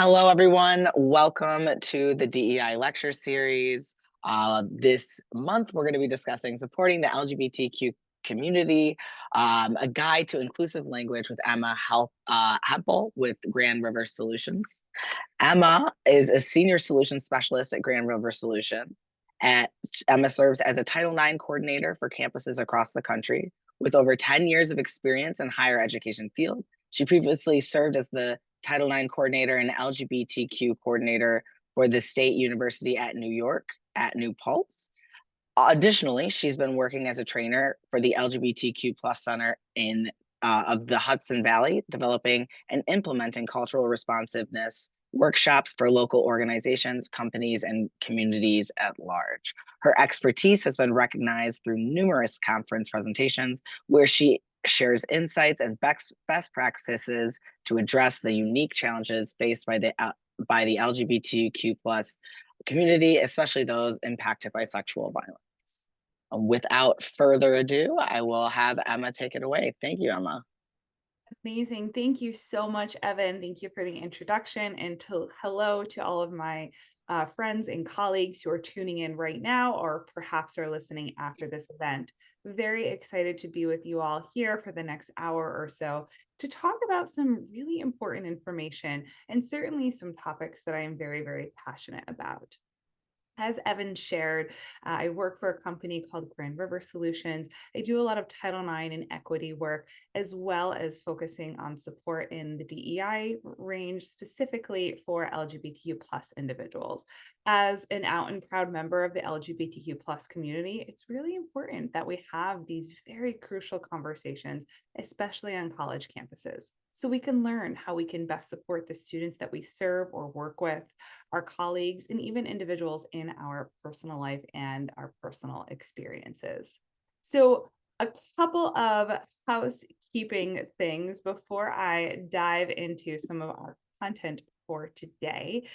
Hello, everyone. Welcome to the DEI lecture series. This month, we're going to be discussing supporting the LGBTQ community, a guide to inclusive language with Hempel with Grand River Solutions. Emma is a senior solutions specialist at Grand River Solution. And Emma serves as a Title IX coordinator for campuses across the country with over 10 years of experience in higher education field. She previously served as the Title IX coordinator and LGBTQ coordinator for the State University at New York at New Paltz. Additionally, she's been working as a trainer for the LGBTQ plus center in of the Hudson Valley, developing and implementing cultural responsiveness workshops for local organizations, companies, and communities at large. Her expertise has been recognized through numerous conference presentations where she shares insights and best practices to address the unique challenges faced by the LGBTQ plus community, especially those impacted by sexual violence. Without further ado, I will have Emma take it away. Thank you, Emma. Amazing. Thank you so much, Evan. Thank you for the introduction, and hello to all of my friends and colleagues who are tuning in right now or perhaps are listening after this event. Very excited to be with you all here for the next hour or so to talk about some really important information and certainly some topics that I am very, very passionate about. As Evan shared, I work for a company called Grand River Solutions. I do a lot of Title IX and equity work, as well as focusing on support in the DEI range, specifically for LGBTQ plus individuals. As an out and proud member of the LGBTQ plus community, it's really important that we have these very crucial conversations, especially on college campuses, so we can learn how we can best support the students that we serve or work with, our colleagues, and even individuals in our personal life and our personal experiences. So, a couple of housekeeping things before I dive into some of our content for today.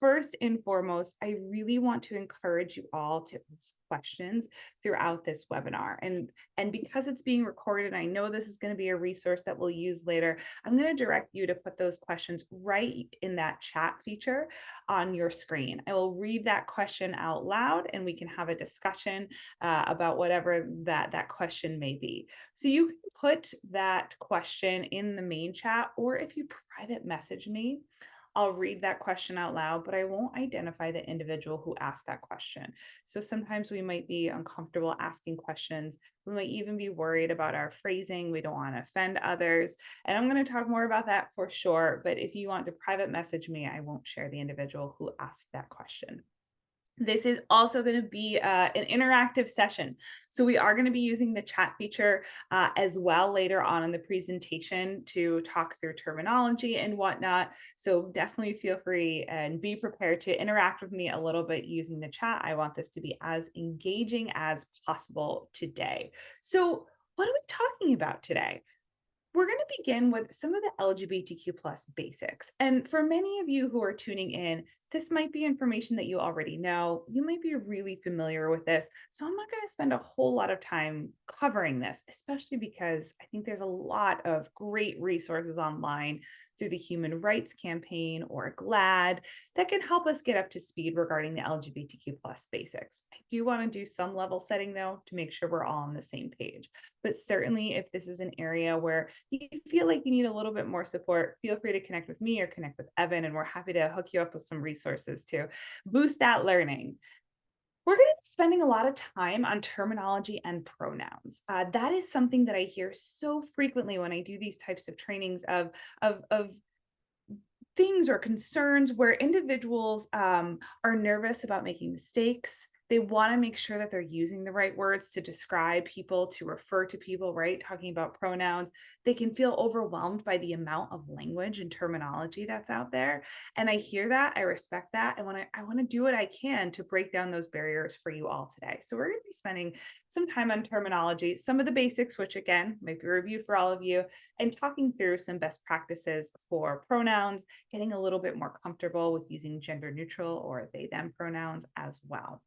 First and foremost, I really want to encourage you all to ask questions throughout this webinar. And because it's being recorded, I know this is going to be a resource that we'll use later. I'm going to direct you to put those questions right in that chat feature on your screen. I will read that question out loud and we can have a discussion about whatever that question may be. So you can put that question in the main chat, or if you private message me, I'll read that question out loud, but I won't identify the individual who asked that question. So sometimes we might be uncomfortable asking questions. We might even be worried about our phrasing. We don't want to offend others. And I'm going to talk more about that for sure. But if you want to private message me, I won't share the individual who asked that question. This is also going to be an interactive session. So we are going to be using the chat feature as well later on in the presentation to talk through terminology and whatnot. So definitely feel free and be prepared to interact with me a little bit using the chat. I want this to be as engaging as possible today. So what are we talking about today? We're going to begin with some of the LGBTQ plus basics. And for many of you who are tuning in, this might be information that you already know. You might be really familiar with this. So I'm not going to spend a whole lot of time covering this, especially because I think there's a lot of great resources online through the Human Rights Campaign or GLAAD that can help us get up to speed regarding the LGBTQ plus basics. I do want to do some level setting though, to make sure we're all on the same page. But certainly if this is an area where you feel like you need a little bit more support, feel free to connect with me or connect with Evan, and we're happy to hook you up with some resources to boost that learning. We're going to be spending a lot of time on terminology and pronouns. That is something that I hear so frequently when I do these types of trainings of things or concerns where individuals are nervous about making mistakes. They want to make sure that they're using the right words to describe people, to refer to people, right? Talking about pronouns. They can feel overwhelmed by the amount of language and terminology that's out there. And I hear that, I respect that. I want to do what I can to break down those barriers for you all today. So we're going to be spending some time on terminology, some of the basics, which again, might be a review for all of you, and talking through some best practices for pronouns, getting a little bit more comfortable with using gender neutral or they, them pronouns as well.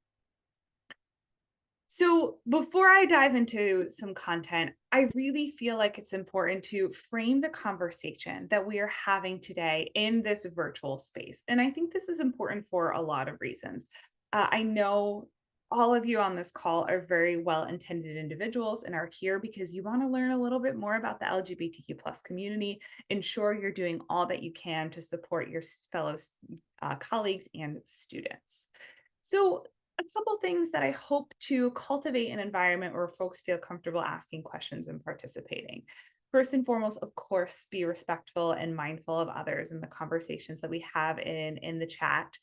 So, before I dive into some content, I really feel like it's important to frame the conversation that we are having today in this virtual space. And I think this is important for a lot of reasons. I know all of you on this call are very well intended individuals and are here because you want to learn a little bit more about the LGBTQ plus community. Ensure you're doing all that you can to support your fellow colleagues and students. So, a couple things that I hope to cultivate an environment where folks feel comfortable asking questions and participating. First and foremost, of course, be respectful and mindful of others in the conversations that we have in the chat.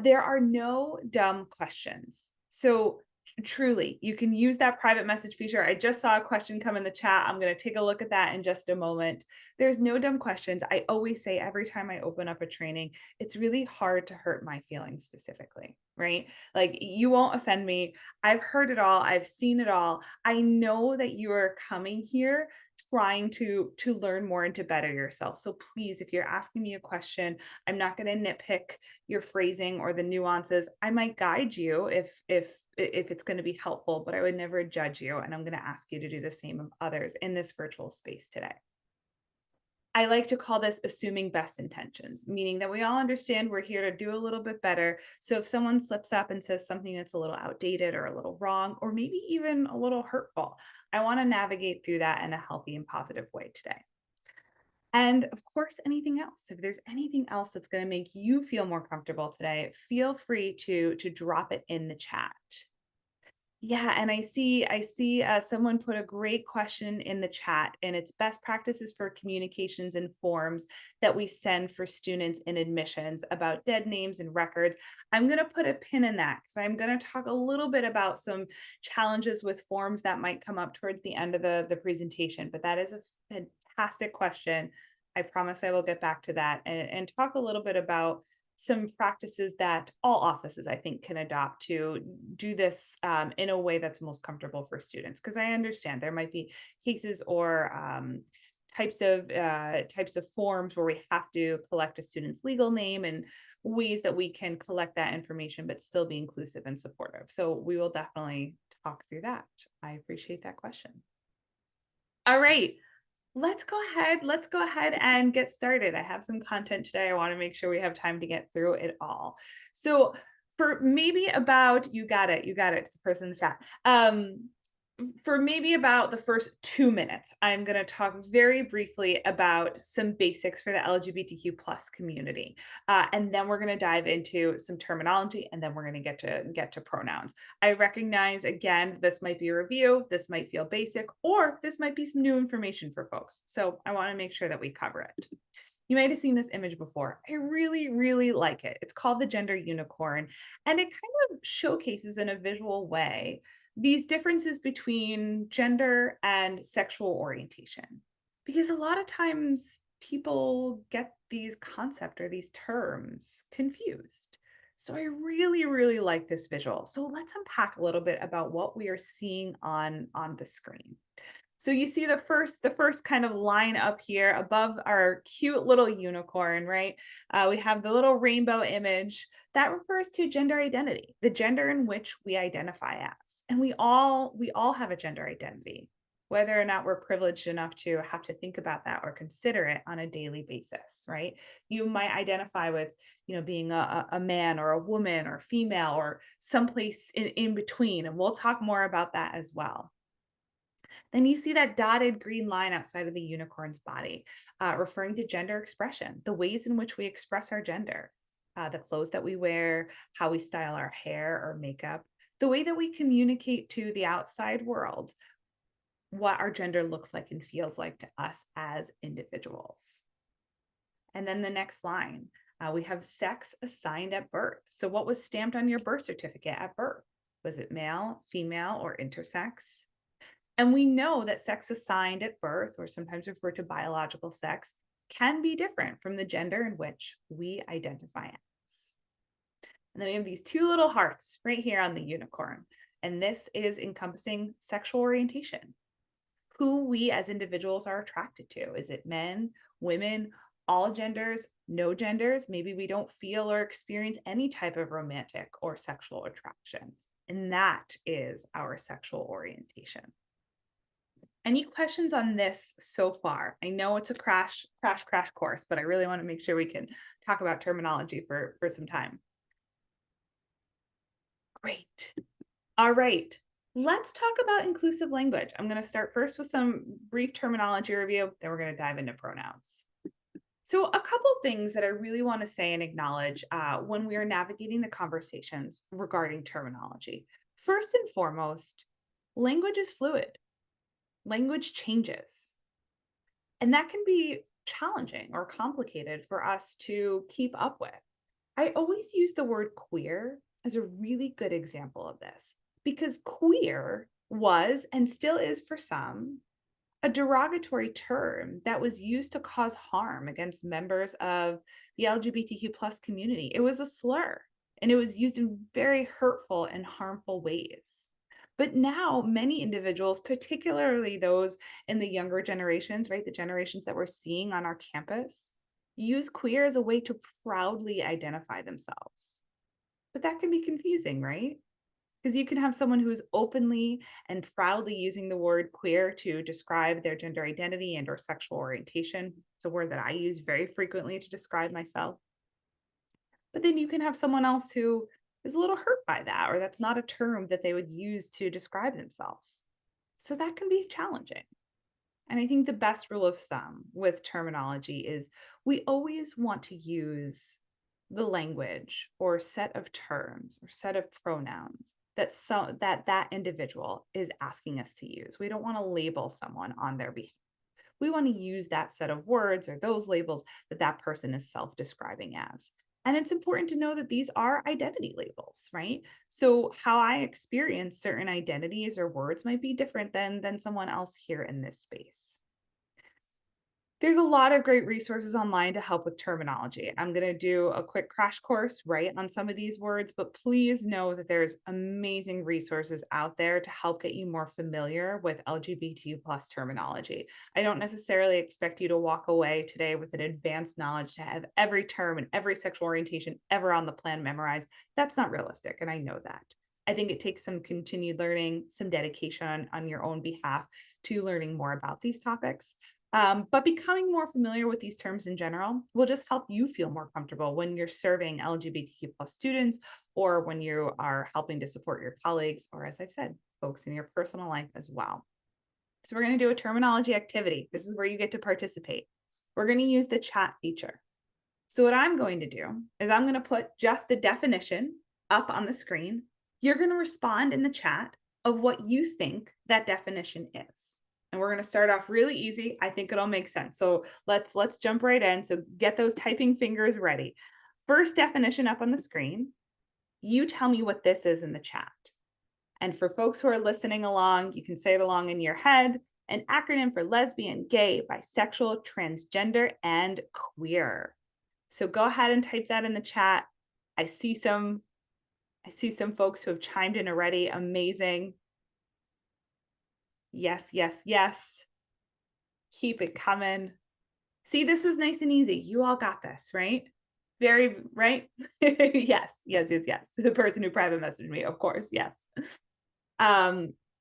There are no dumb questions. So truly, you can use that private message feature. I just saw a question come in the chat. I'm going to take a look at that in just a moment. There's no dumb questions. I always say every time I open up a training, it's really hard to hurt my feelings specifically, right? Like you won't offend me. I've heard it all. I've seen it all. I know that you are coming here trying to learn more and to better yourself. So please, if you're asking me a question, I'm not going to nitpick your phrasing or the nuances. I might guide you if it's going to be helpful, but I would never judge you. And I'm going to ask you to do the same of others in this virtual space today. I like to call this assuming best intentions, meaning that we all understand we're here to do a little bit better. So if someone slips up and says something that's a little outdated or a little wrong, or maybe even a little hurtful, I want to navigate through that in a healthy and positive way today. And of course, anything else, if there's anything else that's going to make you feel more comfortable today, feel free to drop it in the chat. Yeah, and I see someone put a great question in the chat, and it's best practices for communications and forms that we send for students in admissions about dead names and records. I'm going to put a pin in that because I'm going to talk a little bit about some challenges with forms that might come up towards the end of the presentation, but that is a fantastic question. I promise I will get back to that and talk a little bit about some practices that all offices, I think, can adopt to do this in a way that's most comfortable for students. Because I understand there might be cases or types of forms where we have to collect a student's legal name and ways that we can collect that information, but still be inclusive and supportive. So we will definitely talk through that. I appreciate that question. All right. Let's go ahead and get started. I have some content today. I want to make sure we have time to get through it all. So for maybe about, you got it, the person in the chat. For maybe about the first 2 minutes, I'm going to talk very briefly about some basics for the LGBTQ plus community. And then we're going to dive into some terminology, and then we're going to get to pronouns. I recognize, again, this might be a review, this might feel basic, or this might be some new information for folks. So I want to make sure that we cover it. You might have seen this image before. I really, really like it. It's called the gender unicorn, and it kind of showcases in a visual way these differences between gender and sexual orientation. Because a lot of times people get these concepts or these terms confused. So I really, really like this visual. So let's unpack a little bit about what we are seeing on the screen. So you see the first kind of line up here above our cute little unicorn, right? We have the little rainbow image that refers to gender identity, the gender in which we identify as. And we all have a gender identity, whether or not we're privileged enough to have to think about that or consider it on a daily basis, right? You might identify with, being a man or a woman or female or someplace in between. And we'll talk more about that as well. Then you see that dotted green line outside of the unicorn's body, referring to gender expression, the ways in which we express our gender, the clothes that we wear, how we style our hair or makeup, the way that we communicate to the outside world, what our gender looks like and feels like to us as individuals. And then the next line, we have sex assigned at birth. So what was stamped on your birth certificate at birth? Was it male, female, or intersex? And we know that sex assigned at birth, or sometimes referred to biological sex, can be different from the gender in which we identify as. And then we have these two little hearts right here on the unicorn. And this is encompassing sexual orientation, who we as individuals are attracted to. Is it men, women, all genders, no genders? Maybe we don't feel or experience any type of romantic or sexual attraction. And that is our sexual orientation. Any questions on this so far? I know it's a crash course, but I really want to make sure we can talk about terminology for some time. Great. All right. Let's talk about inclusive language. I'm going to start first with some brief terminology review, then we're going to dive into pronouns. So, a couple things that I really want to say and acknowledge when we are navigating the conversations regarding terminology. First and foremost, language is fluid, language changes. And that can be challenging or complicated for us to keep up with. I always use the word queer as a really good example of this because queer was and still is for some a derogatory term that was used to cause harm against members of the LGBTQ plus community. It was a slur and it was used in very hurtful and harmful ways. But now many individuals, particularly those in the younger generations, right, the generations that we're seeing on our campus, use queer as a way to proudly identify themselves. But that can be confusing, right? Because you can have someone who's openly and proudly using the word queer to describe their gender identity and or sexual orientation. It's a word that I use very frequently to describe myself. But then you can have someone else who is a little hurt by that, or that's not a term that they would use to describe themselves. So that can be challenging. And I think the best rule of thumb with terminology is we always want to use the language or set of terms or set of pronouns that individual is asking us to use. We don't want to label someone on their behalf. We want to use that set of words or those labels that person is self-describing as. And it's important to know that these are identity labels, right? So how I experience certain identities or words might be different than someone else here in this space. There's a lot of great resources online to help with terminology. I'm going to do a quick crash course, right, on some of these words, but please know that there's amazing resources out there to help get you more familiar with LGBTQ plus terminology. I don't necessarily expect you to walk away today with an advanced knowledge to have every term and every sexual orientation ever on the plan memorized. That's not realistic, and I know that. I think it takes some continued learning, some dedication on your own behalf to learning more about these topics. But becoming more familiar with these terms in general will just help you feel more comfortable when you're serving LGBTQ plus students or when you are helping to support your colleagues or, as I've said, folks in your personal life as well. So we're going to do a terminology activity. This is where you get to participate. We're going to use the chat feature. So what I'm going to do is I'm going to put just a definition up on the screen. You're going to respond in the chat of what you think that definition is. And we're going to start off really easy. I think it'll make sense. So let's jump right in. So get those typing fingers ready. First definition up on the screen. You tell me what this is in the chat. And for folks who are listening along, you can say it along in your head. An acronym for lesbian, gay, bisexual, transgender, and queer. So go ahead and type that in the chat. I see some folks who have chimed in already. Amazing. Yes, yes, yes. Keep it coming. See, this was nice and easy. You all got this, right? Very, right? Yes, yes, yes, yes. The person who private messaged me, of course, yes.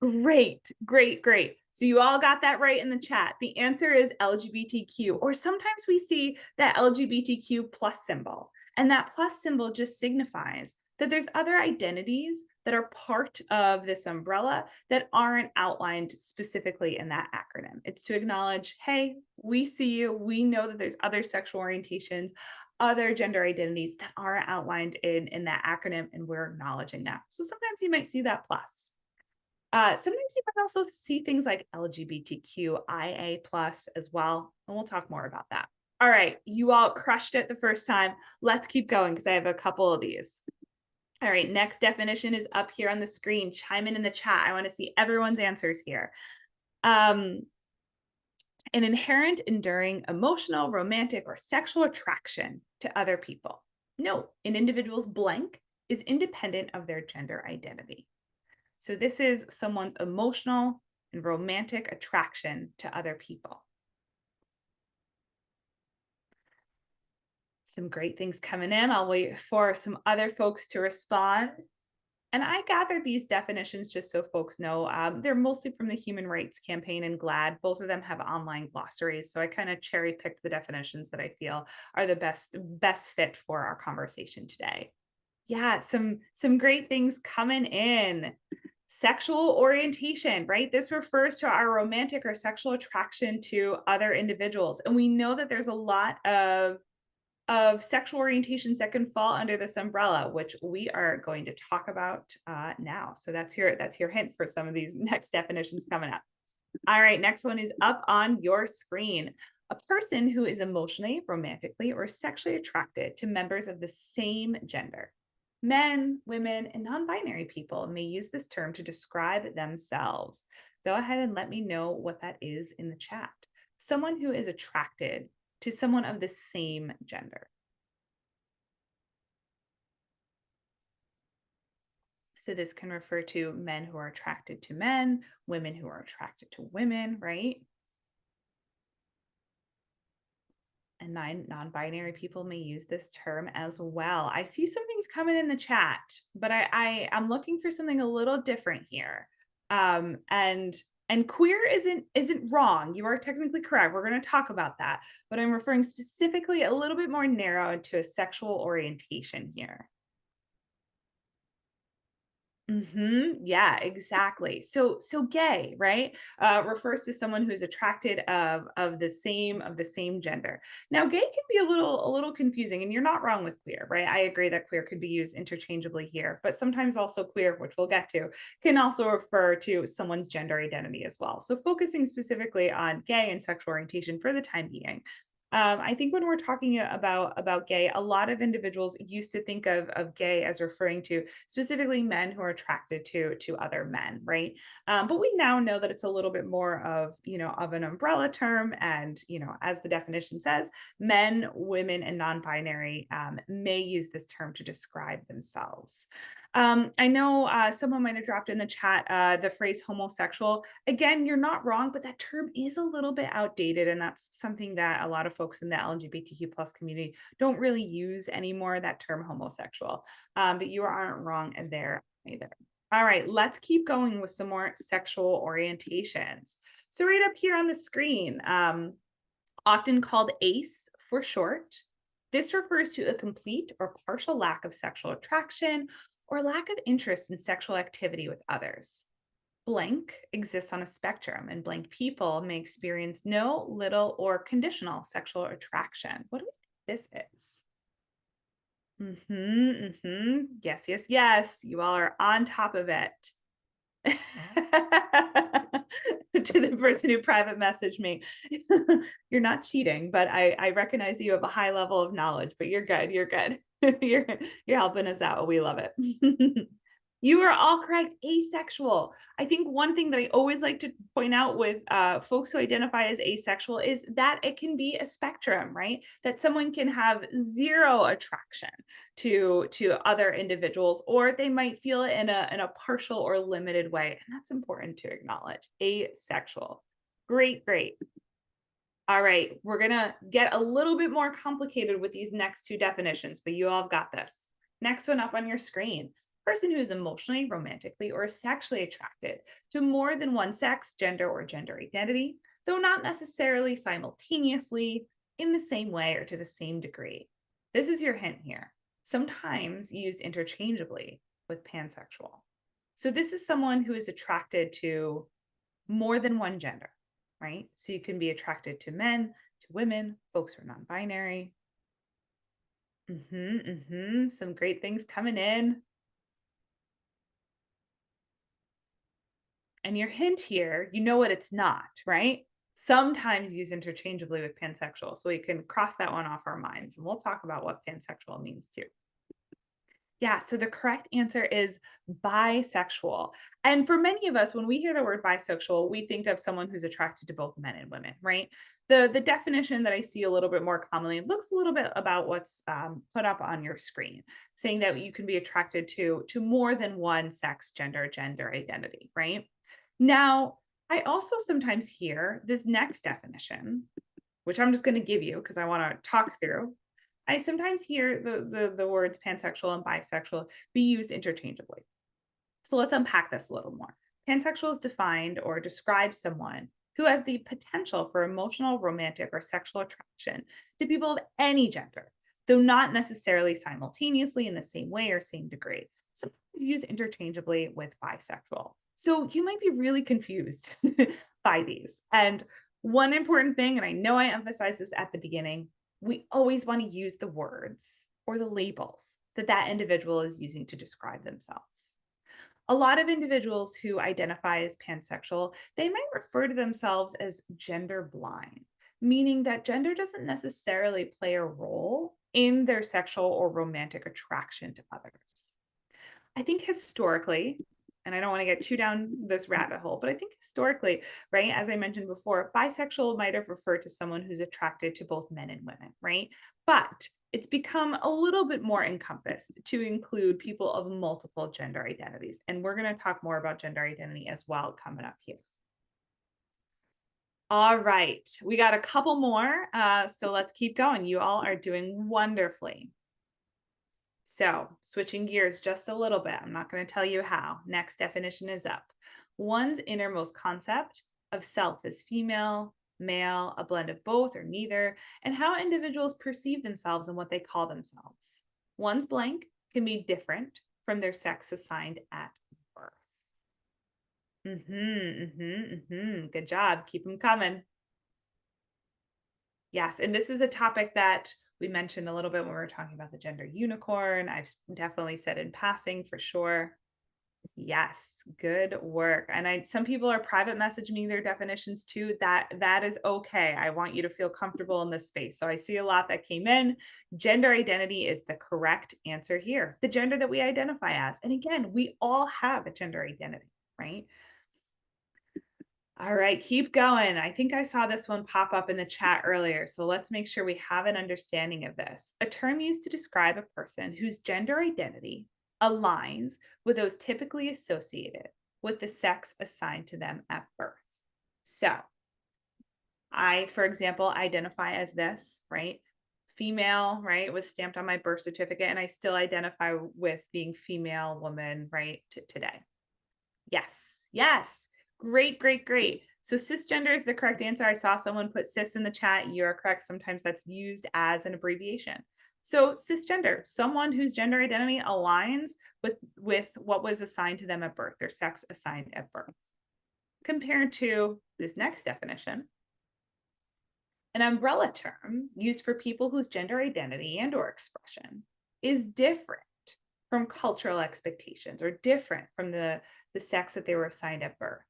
Great, great, great. So you all got that right in the chat. The answer is LGBTQ, or sometimes we see that LGBTQ plus symbol. And that plus symbol just signifies that there's other identities that are part of this umbrella that aren't outlined specifically in that acronym. It's to acknowledge, hey, we see you. We know that there's other sexual orientations, other gender identities that aren't outlined in that acronym, and we're acknowledging that. So sometimes you might see that plus. Sometimes you might also see things like LGBTQIA plus as well, and we'll talk more about that. All right, you all crushed it the first time. Let's keep going because I have a couple of these. All right, next definition is up here on the screen. Chime in the chat. I want to see everyone's answers here. An inherent, enduring, emotional, romantic, or sexual attraction to other people. Note, an individual's blank is independent of their gender identity. So this is someone's emotional and romantic attraction to other people. Some great things coming in. I'll wait for some other folks to respond. And I gathered these definitions just so folks know. They're mostly from the Human Rights Campaign and GLAAD. Both of them have online glossaries. So I kind of cherry picked the definitions that I feel are the best fit for our conversation today. Yeah, some great things coming in. Sexual orientation, right? This refers to our romantic or sexual attraction to other individuals. And we know that there's a lot of sexual orientations that can fall under this umbrella, which we are going to talk about now. So that's your hint for some of these next definitions coming up. All right, next one is up on your screen. A person who is emotionally, romantically, or sexually attracted to members of the same gender. Men, women, and non-binary people may use this term to describe themselves. Go ahead and let me know what that is in the chat. Someone who is attracted to someone of the same gender. So this can refer to men who are attracted to men, women who are attracted to women, right? And non-binary people may use this term as well. I see some things coming in the chat, but I'm looking for something a little different here. And queer isn't wrong. You are technically correct. We're going to talk about that, but I'm referring specifically a little bit more narrow to a sexual orientation here. Yeah, exactly. So gay, right? Refers to someone who's attracted of the same gender. Now, gay can be a little confusing, and you're not wrong with queer, right? I agree that queer could be used interchangeably here, but sometimes also queer, which we'll get to, can also refer to someone's gender identity as well. So focusing specifically on gay and sexual orientation for the time being. I think when we're talking about gay, a lot of individuals used to think of gay as referring to specifically men who are attracted to other men, right? But we now know that it's a little bit more of an umbrella term, and as the definition says, men, women, and non-binary may use this term to describe themselves. I know someone might have dropped in the chat the phrase homosexual. Again, you're not wrong, but that term is a little bit outdated, and that's something that a lot of folks in the LGBTQ plus community don't really use anymore, that term homosexual. But you aren't wrong there either. All right, let's keep going with some more sexual orientations. So right up here on the screen, often called ACE for short, this refers to a complete or partial lack of sexual attraction or lack of interest in sexual activity with others. Blank exists on a spectrum, and blank people may experience no, little, or conditional sexual attraction. What do we think this is? Yes, yes, yes. You all are on top of it. To the person who private messaged me, you're not cheating, but I recognize you have a high level of knowledge, but you're good. You're good. you're helping us out. We love it. You are all correct. Asexual. I think one thing that I always like to point out with folks who identify as asexual is that it can be a spectrum, right? That someone can have zero attraction to other individuals, or they might feel it in a partial or limited way. And that's important to acknowledge. Asexual. Great, great. All right, we're gonna get a little bit more complicated with these next two definitions, but you all have got this. Next one up on your screen. Person who is emotionally, romantically, or sexually attracted to more than one sex, gender, or gender identity, though not necessarily simultaneously, in the same way, or to the same degree. This is your hint here. Sometimes used interchangeably with pansexual. So this is someone who is attracted to more than one gender, right? So you can be attracted to men, to women, folks who are non-binary. Some great things coming in. And your hint here, you know what it's not, right? Sometimes used interchangeably with pansexual. So we can cross that one off our minds, and we'll talk about what pansexual means too. Yeah, so the correct answer is bisexual. And for many of us, when we hear the word bisexual, we think of someone who's attracted to both men and women, right? The definition that I see a little bit more commonly looks a little bit about what's put up on your screen, saying that you can be attracted to more than one sex, gender identity, right? Now, I also sometimes hear this next definition, which I'm just going to give you because I want to talk through. I sometimes hear the words pansexual and bisexual be used interchangeably. So let's unpack this a little more. Pansexual is defined or describes someone who has the potential for emotional, romantic, or sexual attraction to people of any gender, though not necessarily simultaneously in the same way or same degree. Sometimes used interchangeably with bisexual. So you might be really confused by these. And one important thing, and I know I emphasized this at the beginning, we always want to use the words or the labels that that individual is using to describe themselves. A lot of individuals who identify as pansexual, they might refer to themselves as gender blind, meaning that gender doesn't necessarily play a role in their sexual or romantic attraction to others. I think historically, and I don't want to get too down this rabbit hole, but I think historically, right, as I mentioned before, bisexual might have referred to someone who's attracted to both men and women, right? But it's become a little bit more encompassed to include people of multiple gender identities. And we're going to talk more about gender identity as well coming up here. All right, we got a couple more. So let's keep going. You all are doing wonderfully. So, switching gears just a little bit, I'm not going to tell you how. Next definition is up. One's innermost concept of self as female, male, a blend of both or neither, and how individuals perceive themselves and what they call themselves. One's blank can be different from their sex assigned at birth. Good job. Keep them coming. Yes, and this is a topic that we mentioned a little bit when we were talking about the gender unicorn. I've definitely said in passing for sure. Yes, good work. And some people are private messaging me their definitions too. That is okay. I want you to feel comfortable in this space. So I see a lot that came in. Gender identity is the correct answer here. The gender that we identify as. And again, we all have a gender identity, right? All right, keep going. I think I saw this one pop up in the chat earlier, so let's make sure we have an understanding of this. A term used to describe a person whose gender identity aligns with those typically associated with the sex assigned to them at birth. So I, for example, identify as this, right? Female, right? Was stamped on my birth certificate, and I still identify with being female, woman, right? Today. Yes, yes. Great, great, great. So cisgender is the correct answer. I saw someone put cis in the chat. You're correct. Sometimes that's used as an abbreviation. So cisgender, someone whose gender identity aligns with what was assigned to them at birth, their sex assigned at birth. Compared to this next definition, an umbrella term used for people whose gender identity and or expression is different from cultural expectations or different from the sex that they were assigned at birth.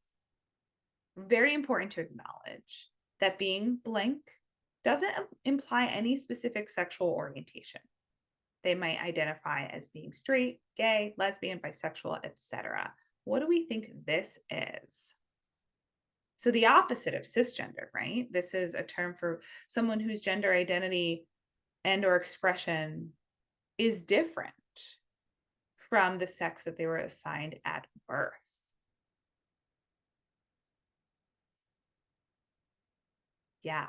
Very important to acknowledge that being blank doesn't imply any specific sexual orientation. They might identify as being straight, gay, lesbian, bisexual, etc. What do we think this is? So the opposite of cisgender, right? This is a term for someone whose gender identity and or expression is different from the sex that they were assigned at birth. Yeah,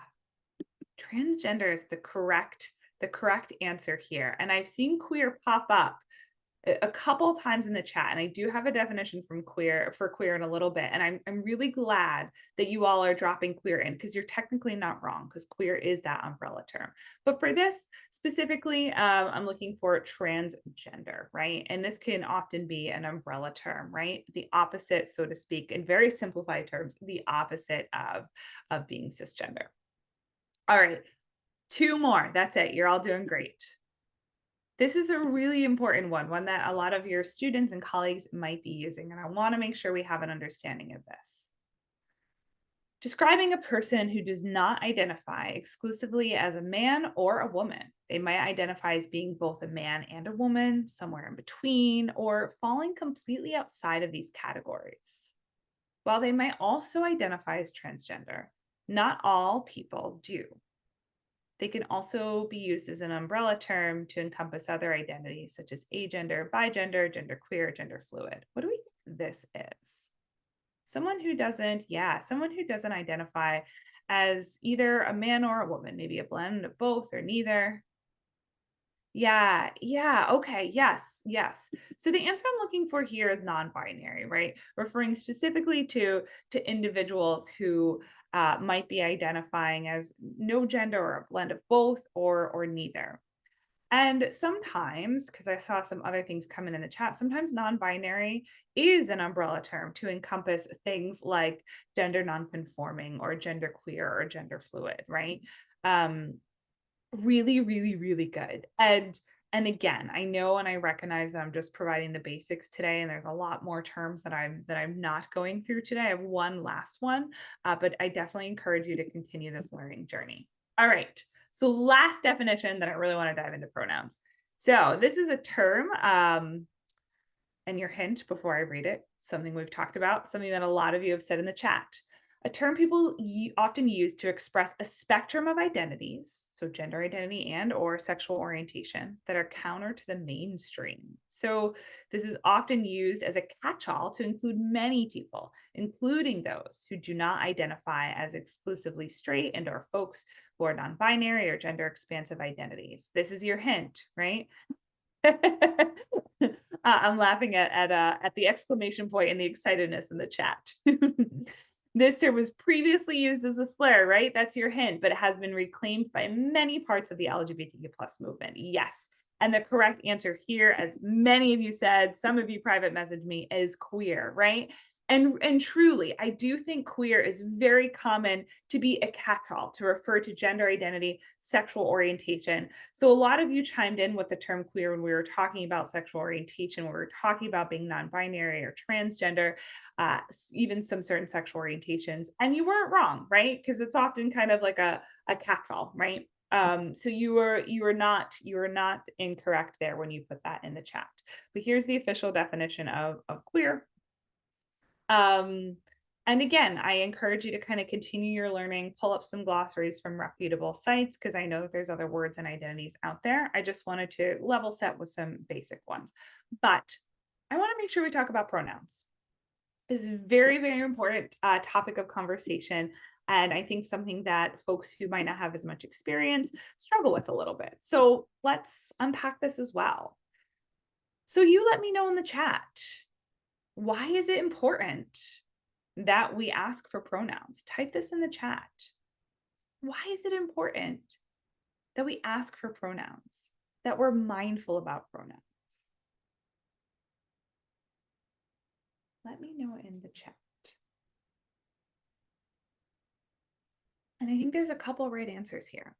transgender is the correct answer here. And I've seen queer pop up a couple times in the chat, and I do have a definition from queer in a little bit. And I'm really glad that you all are dropping queer in, because you're technically not wrong, because queer is that umbrella term. But for this specifically, I'm looking for transgender, right? And this can often be an umbrella term, right? The opposite, so to speak, in very simplified terms, the opposite of being cisgender. All right, 2 more. That's it. You're all doing great. This is a really important one that a lot of your students and colleagues might be using, and I want to make sure we have an understanding of this. Describing a person who does not identify exclusively as a man or a woman. They might identify as being both a man and a woman, somewhere in between, or falling completely outside of these categories. While they might also identify as transgender, not all people do. They can also be used as an umbrella term to encompass other identities such as agender, bigender, genderqueer, gender fluid. What do we think this is? Someone who doesn't identify as either a man or a woman, maybe a blend of both or neither. Yeah, yeah, okay, yes, yes. So the answer I'm looking for here is non-binary, right? Referring specifically to individuals who might be identifying as no gender or a blend of both or neither. And sometimes, because I saw some other things coming in the chat, sometimes non-binary is an umbrella term to encompass things like gender non-conforming or gender queer or gender fluid, right? Um, Really, really, really good. And again, I know and I recognize that I'm just providing the basics today, and there's a lot more terms that I'm not going through today. I have one last one, but I definitely encourage you to continue this learning journey. All right. So last definition that I really want to dive into pronouns. So this is a term, and your hint before I read it, something we've talked about, something that a lot of you have said in the chat. A term people often use to express a spectrum of identities, so gender identity and or sexual orientation, that are counter to the mainstream. So this is often used as a catch-all to include many people, including those who do not identify as exclusively straight and or folks who are non-binary or gender expansive identities. This is your hint, right? I'm laughing at the exclamation point and the excitedness in the chat. This term was previously used as a slur, right? That's your hint, but it has been reclaimed by many parts of the LGBTQ plus movement. Yes. And the correct answer here, as many of you said, some of you private messaged me, is queer, right? And truly, I do think queer is very common to be a catch-all to refer to gender identity, sexual orientation. So a lot of you chimed in with the term queer when we were talking about sexual orientation, when we were talking about being non-binary or transgender, even some certain sexual orientations. And you weren't wrong, right? Because it's often kind of like a catch-all, right? So you were not incorrect there when you put that in the chat. But here's the official definition of queer. And again, I encourage you to kind of continue your learning, pull up some glossaries from reputable sites, because I know that there's other words and identities out there. I just wanted to level set with some basic ones. But I want to make sure we talk about pronouns. This is a very, very important topic of conversation. And I think something that folks who might not have as much experience struggle with a little bit. So let's unpack this as well. So you let me know in the chat. Why is it important that we ask for pronouns? Type this in the chat. Why is it important that we ask for pronouns, that we're mindful about pronouns? Let me know in the chat. And I think there's a couple right answers here.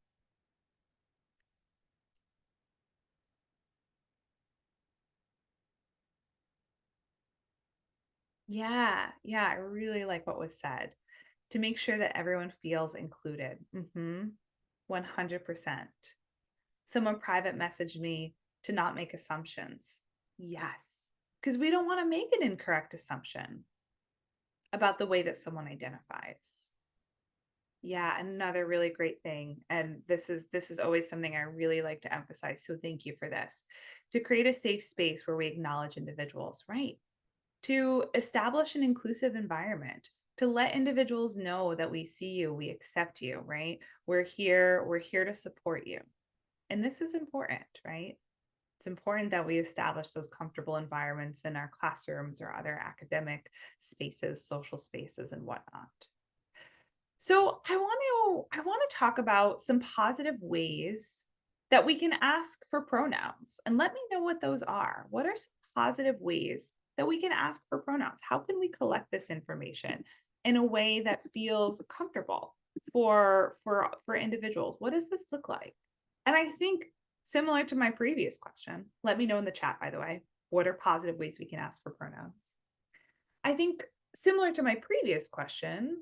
Yeah, I really like what was said. To make sure that everyone feels included. 100%. Someone private messaged me to not make assumptions. Yes, because we don't want to make an incorrect assumption about the way that someone identifies. Yeah, another really great thing, and this is always something I really like to emphasize, so thank you for this. To create a safe space where we acknowledge individuals, right? To establish an inclusive environment, to let individuals know that we see you, we accept you, right? We're here to support you. And this is important, right? It's important that we establish those comfortable environments in our classrooms or other academic spaces, social spaces, and whatnot. So I want to talk about some positive ways that we can ask for pronouns, and let me know what those are. What are some positive ways that we can ask for pronouns? How can we collect this information in a way that feels comfortable for individuals? What does this look like? And I think similar to my previous question, let me know in the chat, by the way, what are positive ways we can ask for pronouns? I think similar to my previous question,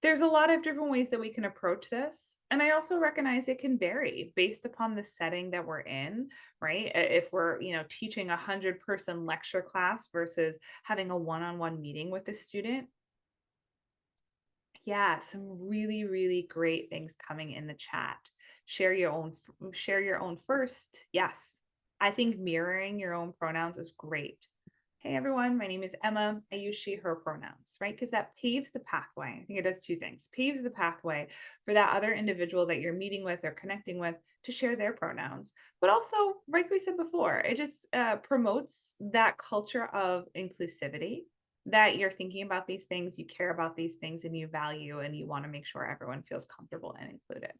there's a lot of different ways that we can approach this. And I also recognize it can vary based upon the setting that we're in, right? If we're, teaching 100-person lecture class versus having a one-on-one meeting with a student. Yeah, some really, really great things coming in the chat. Share your own first. Yes. I think mirroring your own pronouns is great. hey everyone, my name is Emma. I use she, her pronouns, right? Because that paves the pathway. I think it does two things: paves the pathway for that other individual that you're meeting with or connecting with to share their pronouns. But also, like we said before, it just promotes that culture of inclusivity, that you're thinking about these things, you care about these things, and you value, and you want to make sure everyone feels comfortable and included.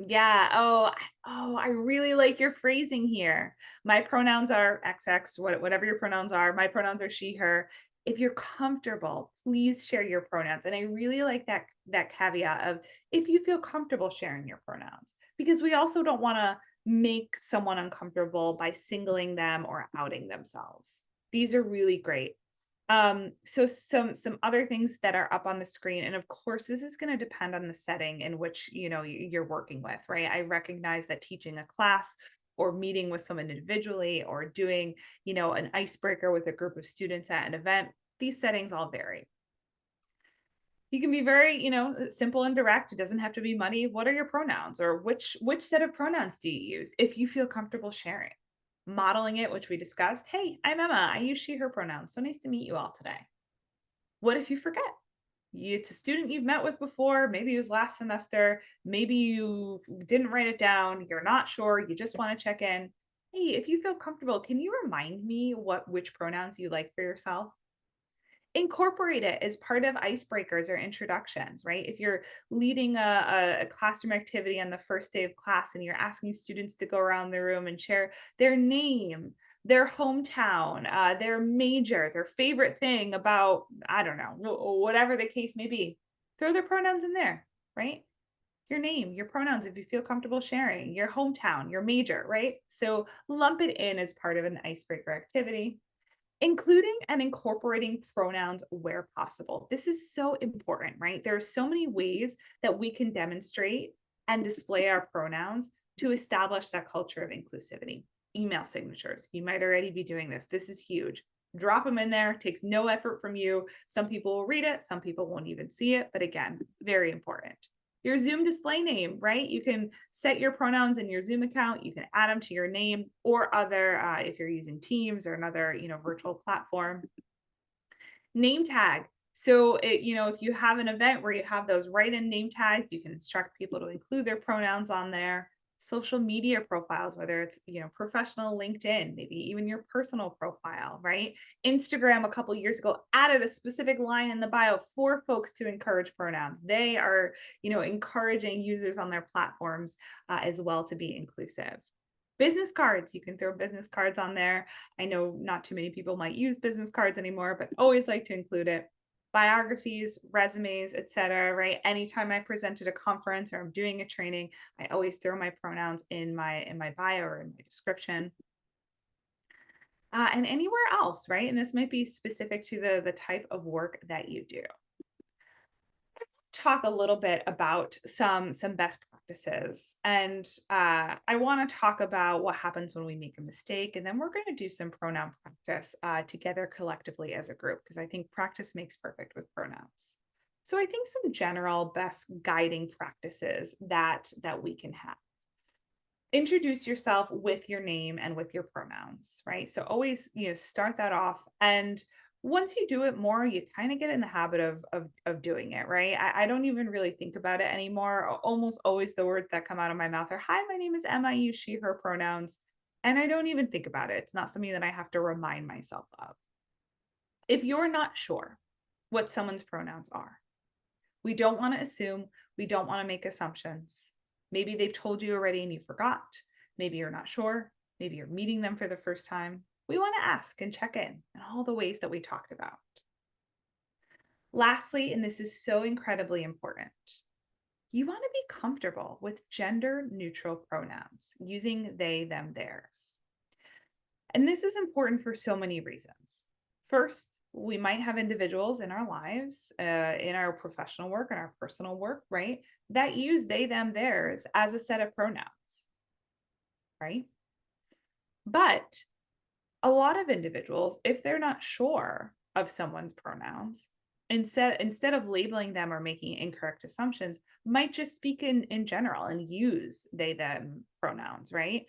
Yeah. Oh, I really like your phrasing here. My pronouns are XX, whatever your pronouns are. My pronouns are she, her. If you're comfortable, please share your pronouns. And I really like that caveat of if you feel comfortable sharing your pronouns, because we also don't want to make someone uncomfortable by singling them or outing themselves. These are really great. So some other things that are up on the screen, and of course, this is going to depend on the setting in which you're working with, right? I recognize that teaching a class or meeting with someone individually or doing, an icebreaker with a group of students at an event, these settings all vary. You can be very, simple and direct. It doesn't have to be muddy. What are your pronouns, or which set of pronouns do you use if you feel comfortable sharing? Modeling it, which we discussed. Hey, I'm Emma. I use she, her pronouns. So nice to meet you all today. What if you forget? It's a student you've met with before. Maybe it was last semester. Maybe you didn't write it down. You're not sure. You just want to check in. Hey, if you feel comfortable, can you remind me which pronouns you like for yourself? Incorporate it as part of icebreakers or introductions, right? If you're leading a classroom activity on the first day of class and you're asking students to go around the room and share their name, their hometown, their major, their favorite thing about, I don't know, whatever the case may be, throw their pronouns in there, right? Your name, your pronouns, if you feel comfortable sharing, your hometown, your major, right? So lump it in as part of an icebreaker activity. Including and incorporating pronouns where possible. This is so important, right? There are so many ways that we can demonstrate and display our pronouns to establish that culture of inclusivity. Email signatures. You might already be doing this. This is huge. Drop them in there. Takes no effort from you. Some people will read it, some people won't even see it. But again, very important. Your Zoom display name, right? You can set your pronouns in your Zoom account. You can add them to your name or other, if you're using Teams or another, virtual platform. Name tag. So, if you have an event where you have those write-in name tags, you can instruct people to include their pronouns on there. Social media profiles, whether it's, professional LinkedIn, maybe even your personal profile, right? Instagram a couple years ago added a specific line in the bio for folks to encourage pronouns. They are, encouraging users on their platforms as well to be inclusive. Business cards, you can throw business cards on there. I know not too many people might use business cards anymore, but always like to include it. Biographies, resumes, etc. Right? Anytime I present at a conference or I'm doing a training, I always throw my pronouns in my bio or in my description. And anywhere else, right? And this might be specific to the type of work that you do. Talk a little bit about some best practices, and I want to talk about what happens when we make a mistake, and then we're going to do some pronoun practice together collectively as a group, because I think practice makes perfect with pronouns. So I think some general best guiding practices that we can have: introduce yourself with your name and with your pronouns, right? So always, start that off. And once you do it more, you kind of get in the habit of doing it, right? I don't even really think about it anymore. Almost always the words that come out of my mouth are, hi, my name is Emma, I use she, her pronouns. And I don't even think about it. It's not something that I have to remind myself of. If you're not sure what someone's pronouns are, we don't want to assume, we don't want to make assumptions. Maybe they've told you already and you forgot. Maybe you're not sure. Maybe you're meeting them for the first time. We want to ask and check in all the ways that we talked about. Lastly, and this is so incredibly important, you want to be comfortable with gender neutral pronouns, using they, them, theirs. And this is important for so many reasons. First, we might have individuals in our lives, in our professional work and our personal work, right, that use they, them, theirs as a set of pronouns, right? But a lot of individuals, if they're not sure of someone's pronouns, instead of labeling them or making incorrect assumptions, might just speak in general and use they, them pronouns, right?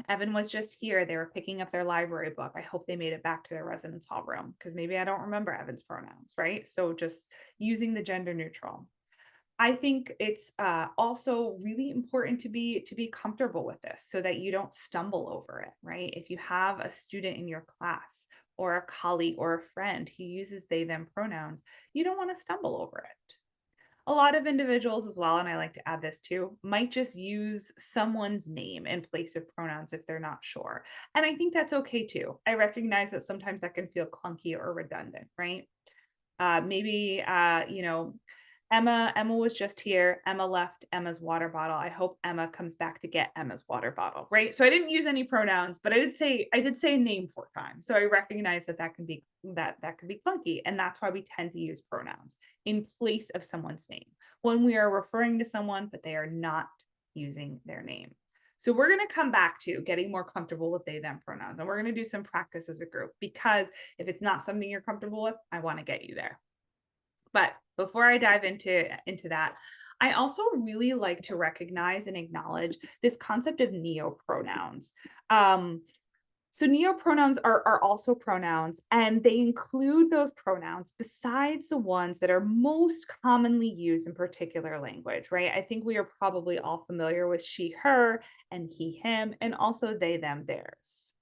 Evan was just here. They were picking up their library book. I hope they made it back to their residence hall room because maybe I don't remember Evan's pronouns, right? So just using the gender neutral. I think it's also really important to be comfortable with this so that you don't stumble over it, right? If you have a student in your class or a colleague or a friend who uses they them pronouns, you don't want to stumble over it. A lot of individuals as well, and I like to add this too, might just use someone's name in place of pronouns if they're not sure. And I think that's okay too. I recognize that sometimes that can feel clunky or redundant, right? Maybe Emma was just here. Emma left Emma's water bottle. I hope Emma comes back to get Emma's water bottle, right? So I didn't use any pronouns, but I did say a name 4 times. So I recognize that can be that can be clunky, and that's why we tend to use pronouns in place of someone's name when we are referring to someone, but they are not using their name. So we're going to come back to getting more comfortable with they them pronouns, and we're going to do some practice as a group because if it's not something you're comfortable with, I want to get you there. But before I dive into that, I also really like to recognize and acknowledge this concept of neo-pronouns. So neo-pronouns are also pronouns, and they include those pronouns besides the ones that are most commonly used in particular language, right? I think we are probably all familiar with she, her, and he, him, and also they, them, theirs.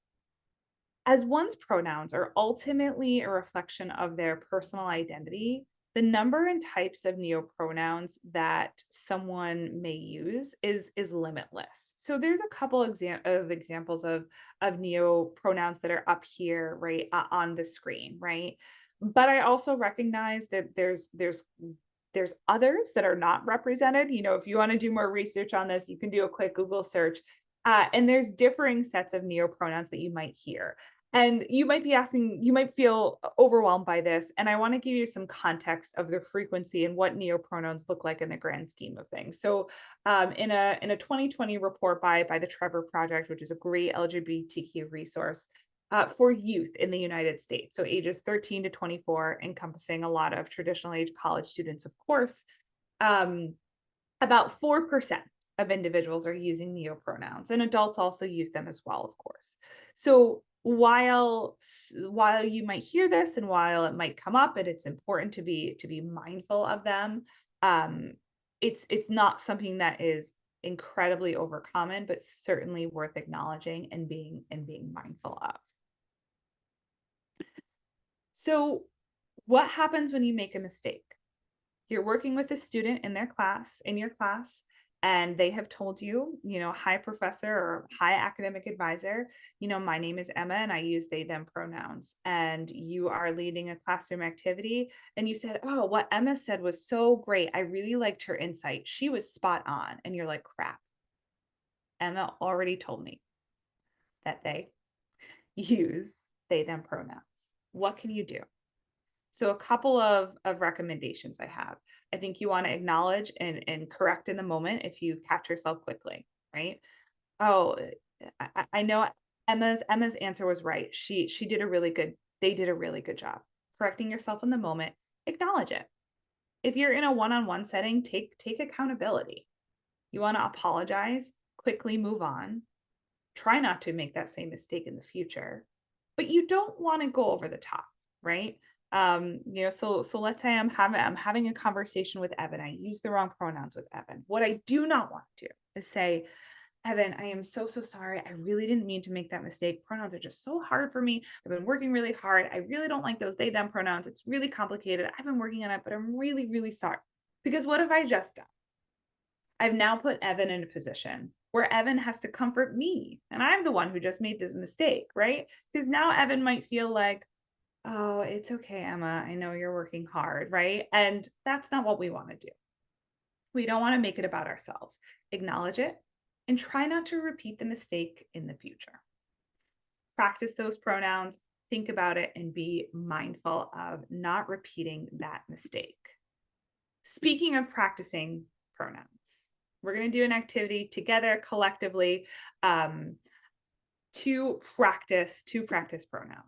As one's pronouns are ultimately a reflection of their personal identity, the number and types of neopronouns that someone may use is limitless. So there's a couple of examples of neopronouns that are up here, right, on the screen, right? But I also recognize that there's others that are not represented. If you want to do more research on this, you can do a quick Google search. And there's differing sets of neopronouns that you might hear. And you might be asking, you might feel overwhelmed by this. And I want to give you some context of the frequency and what neopronouns look like in the grand scheme of things. So in a 2020 report by the Trevor Project, which is a great LGBTQ resource for youth in the United States, so ages 13 to 24, encompassing a lot of traditional age college students, of course, about 4% of individuals are using neopronouns, and adults also use them as well, of course. So while you might hear this and while it might come up and it's important to be mindful of them, it's not something that is incredibly overcommon, but certainly worth acknowledging and being mindful of. So what happens when you make a mistake? You're working with a student in your class, and they have told you, hi professor or hi academic advisor, my name is Emma and I use they them pronouns. And you are leading a classroom activity and you said, oh, what Emma said was so great. I really liked her insight. She was spot on. And you're like, crap. Emma already told me that they use they them pronouns. What can you do? So a couple of recommendations I have. I think you want to acknowledge and correct in the moment if you catch yourself quickly, right? Oh, I know Emma's answer was right. They did a really good job. Correcting yourself in the moment, acknowledge it. If you're in a one-on-one setting, take accountability. You want to apologize, quickly move on. Try not to make that same mistake in the future, but you don't want to go over the top, right? So let's say I'm having a conversation with Evan. I use the wrong pronouns with Evan. What I do not want to do is say, Evan, I am so sorry. I really didn't mean to make that mistake. Pronouns are just so hard for me. I've been working really hard. I really don't like those they them pronouns. It's really complicated. I've been working on it, but I'm really, really sorry. Because what have I just done? I've now put Evan in a position where Evan has to comfort me. And I'm the one who just made this mistake, right? Because now Evan might feel like, oh, it's okay, Emma. I know you're working hard, right? And that's not what we want to do. We don't want to make it about ourselves. Acknowledge it and try not to repeat the mistake in the future. Practice those pronouns, think about it, and be mindful of not repeating that mistake. Speaking of practicing pronouns, we're going to do an activity together collectively to practice pronouns.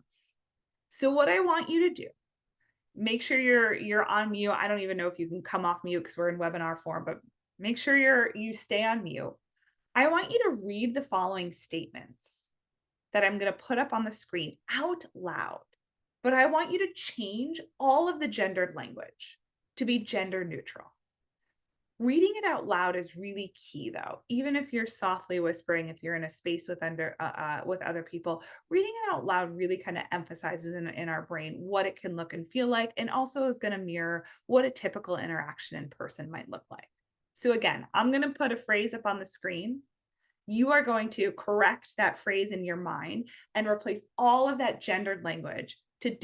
So what I want you to do, make sure you're on mute. I don't even know if you can come off mute because we're in webinar form, but make sure you stay on mute. I want you to read the following statements that I'm going to put up on the screen out loud, but I want you to change all of the gendered language to be gender neutral. Reading it out loud is really key, though. Even if you're softly whispering, if you're in a space with other people, reading it out loud really kind of emphasizes in our brain what it can look and feel like, and also is going to mirror what a typical interaction in person might look like. So again, I'm going to put a phrase up on the screen. You are going to correct that phrase in your mind and replace all of that gendered language to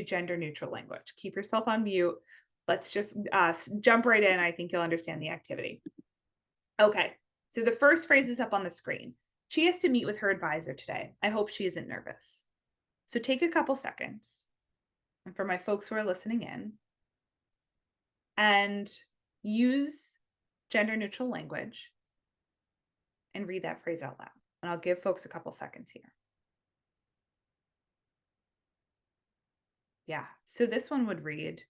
gender neutral language. Keep yourself on mute. Let's just jump right in. I think you'll understand the activity. Okay, so the first phrase is up on the screen. She has to meet with her advisor today. I hope she isn't nervous. So take a couple seconds. And for my folks who are listening in, and use gender neutral language and read that phrase out loud. And I'll give folks a couple seconds here. Yeah, so this one would read,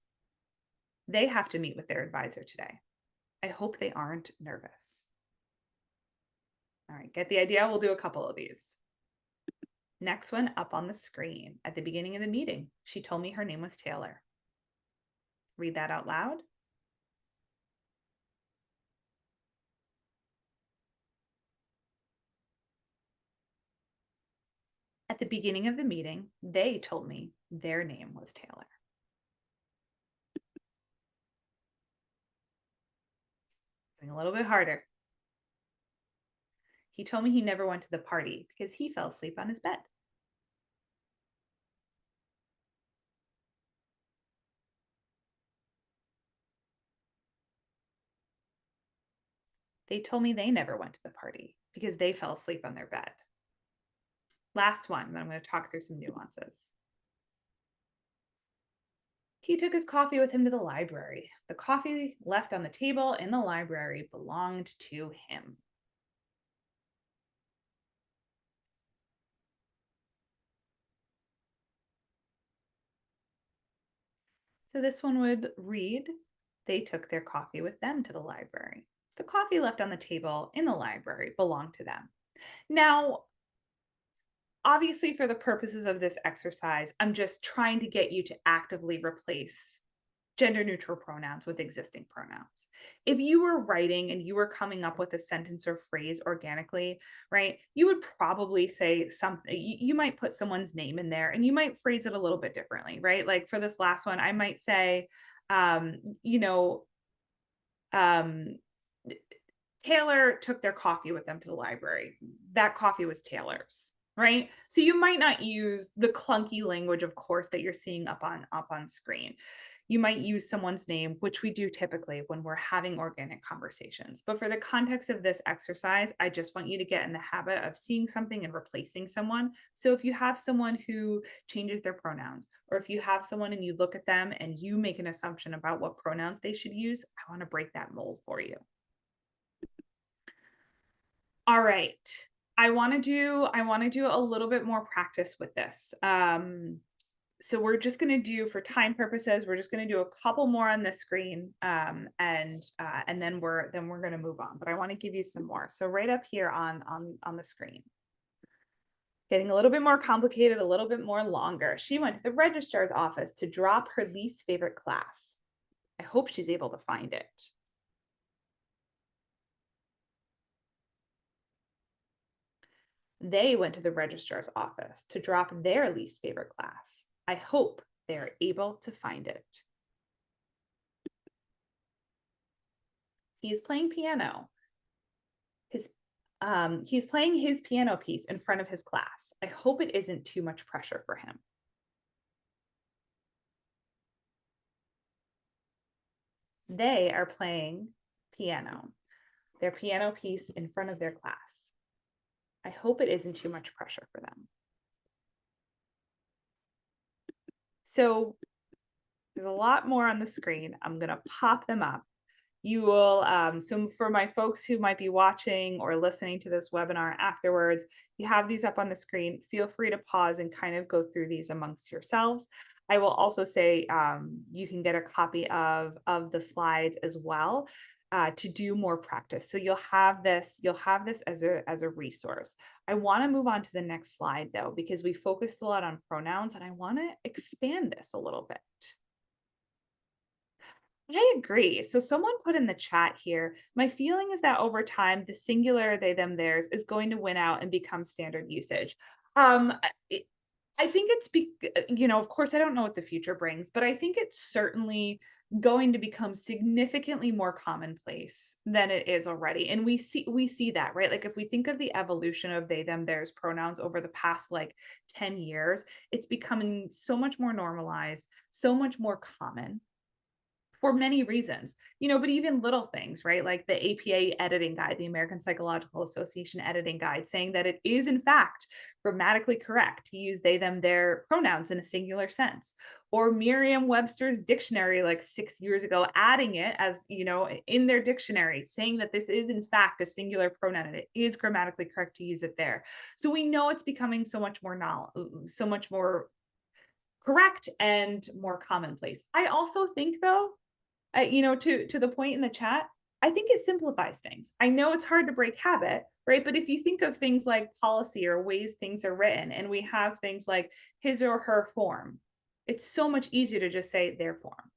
they have to meet with their advisor today. I hope they aren't nervous. All right, get the idea? We'll do a couple of these. Next one up on the screen. At the beginning of the meeting, she told me her name was Taylor. Read that out loud. At the beginning of the meeting, they told me their name was Taylor. A little bit harder. He told me he never went to the party because he fell asleep on his bed. They told me they never went to the party because they fell asleep on their bed. Last one, then I'm going to talk through some nuances. He took his coffee with him to the library. The coffee left on the table in the library belonged to him. So this one would read, they took their coffee with them to the library. The coffee left on the table in the library belonged to them. Now, obviously, for the purposes of this exercise, I'm just trying to get you to actively replace gender neutral pronouns with existing pronouns. If you were writing and you were coming up with a sentence or phrase organically, right, you would probably say something, you might put someone's name in there and you might phrase it a little bit differently, right? Like for this last one, I might say, you know, Taylor took their coffee with them to the library. That coffee was Taylor's, right? So you might not use the clunky language, of course, that you're seeing up on screen. You might use someone's name, which we do typically when we're having organic conversations. But for the context of this exercise, I just want you to get in the habit of seeing something and replacing someone. So if you have someone who changes their pronouns, or if you have someone and you look at them and you make an assumption about what pronouns they should use, I want to break that mold for you. All right. I want to do a little bit more practice with this. So we're just going to do, for time purposes, we're just going to do a couple more on the screen, and then we're going to move on. But I want to give you some more. So right up here on the screen, getting a little bit more complicated, a little bit more longer. She went to the registrar's office to drop her least favorite class. I hope she's able to find it. They went to the registrar's office to drop their least favorite class. I hope they're able to find it. He's playing piano. He's playing his piano piece in front of his class. I hope it isn't too much pressure for him. They are playing piano, their piano piece in front of their class. I hope it isn't too much pressure for them. So there's a lot more on the screen. I'm going to pop them up. You will, so for my folks who might be watching or listening to this webinar afterwards, you have these up on the screen. Feel free to pause and kind of go through these amongst yourselves. I will also say you can get a copy of the slides as well. to do more practice. So you'll have this as a resource. I want to move on to the next slide though, because we focused a lot on pronouns and I want to expand this a little bit. I agree. So someone put in the chat here, my feeling is that over time, the singular they, them, theirs is going to win out and become standard usage. Um, it- I think of course, I don't know what the future brings, but I think it's certainly going to become significantly more commonplace than it is already. And we see that, right? Like if we think of the evolution of they, them, theirs pronouns over the past like 10 years, it's becoming so much more normalized, so much more common for many reasons, but even little things, right? Like the APA editing guide, the American Psychological Association editing guide, saying that it is, in fact, grammatically correct to use they, them, their pronouns in a singular sense. Or Merriam Webster's dictionary, like 6 years ago, adding it as, in their dictionary, saying that this is, in fact, a singular pronoun and it is grammatically correct to use it there. So we know it's becoming so much more correct and more commonplace. I also think, though, to the point in the chat, I think it simplifies things. I know it's hard to break habit, right? But if you think of things like policy or ways things are written, and we have things like his or her form, it's so much easier to just say their form.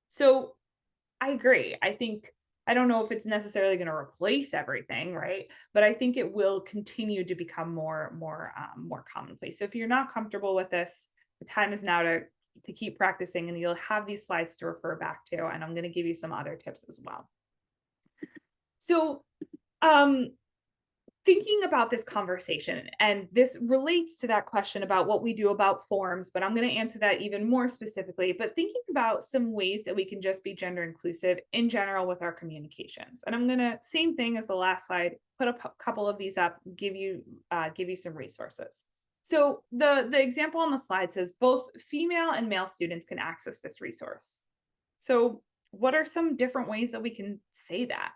So I agree. I don't know if it's necessarily going to replace everything, right? But I think it will continue to become more commonplace. So if you're not comfortable with this, the time is now to keep practicing, and you'll have these slides to refer back to, and I'm going to give you some other tips as well. So thinking about this conversation, and this relates to that question about what we do about forms, but I'm going to answer that even more specifically, but thinking about some ways that we can just be gender inclusive in general with our communications. And I'm going to, same thing as the last slide, put a couple of these up, give you some resources. So the example on the slide says both female and male students can access this resource. So what are some different ways that we can say that?